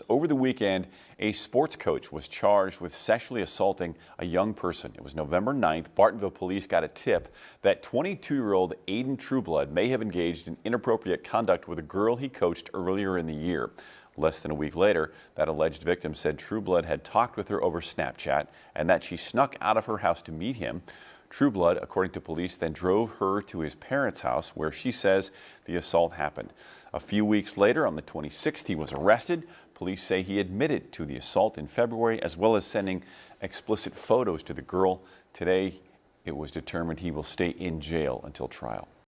Over the weekend, a sports coach was charged with sexually assaulting a young person. It was November 9th. Bartonville police got a tip that 22-year-old Aiden Trueblood may have engaged in inappropriate conduct with a girl he coached earlier in the year. Less than a week later, that alleged victim said Trueblood had talked with her over Snapchat and that she snuck out of her house to meet him. Trueblood, according to police, then drove her to his parents' house where she says the assault happened. A few weeks later, on the 26th, he was arrested. Police say he admitted to the assault in February, as well as sending explicit photos to the girl. Today, it was determined he will stay in jail until trial.